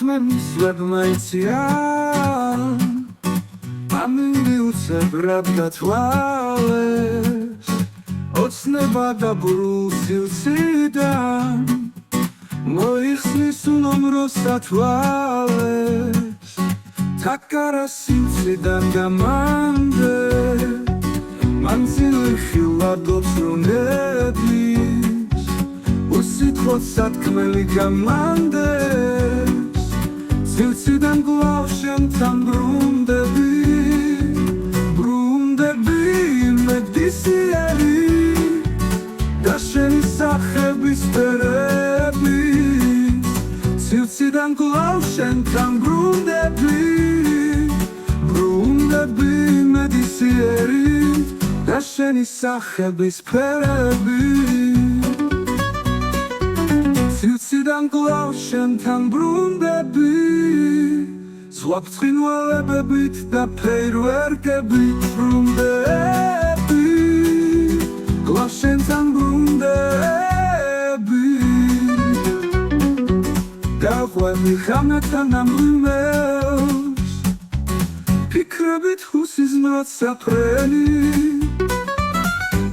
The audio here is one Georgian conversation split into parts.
მისვლებმა იციან ამინდი უცებრად გათვალეს ოცნება და ბრულ სილციდან მოიხსნის უნომროს დათვალეს თაკარა სილციდან გამანდე მანძილი ხილად ოცრუნებლის უსიტყვოდ სათქმელი გამანდეს სილციდან გლავ შენთან ბრუნდები მედისიერი და შენი სახების ფერების სილციდან გლავ შენთან ბრუნდები მედისიერი და შენი სახების ფერების სილციდან გლავ შენთან ბრუნდები ზღვა ბრწყინვალებებით და ფეირვერკებით ბრუნდები გლავ შენთან ბრუნდები დაყვები ხამეთან ამღიმელს ფიქრებით ხუსიზმრად საფრენი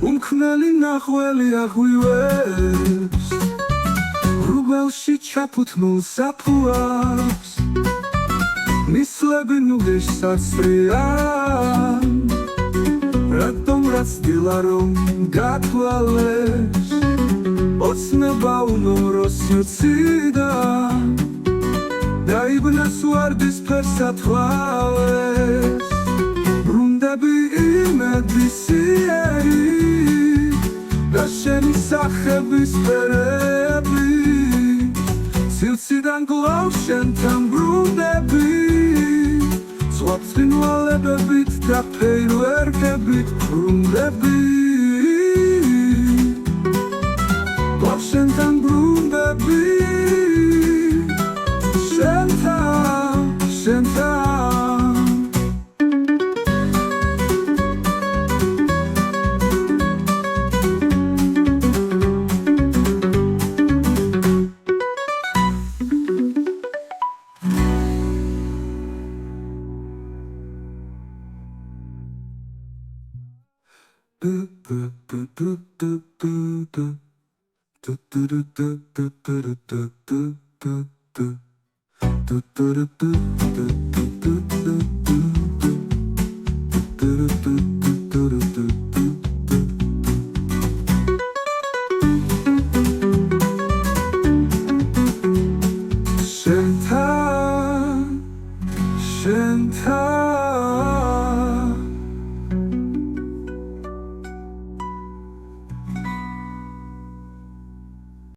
უმქმნელი ნახველი აღვივებს რუბელში ჩაფუთმულ საფუარს მისლები ნუგეშ საცრიან რატომ რაც დილა რომ გათვალეს ოცნება უნომროს სილციდან დაიბნეს ვარდის ფერსათვალეს ბრუნდები მედისიერი და შენი სახების ფერები სილციდან გლავ შენთან ბრუნდები ზღვა ბრწყინვალებებით და ფეირვერკებით ბრუნდები გლავ შენთან ბრუნდები Do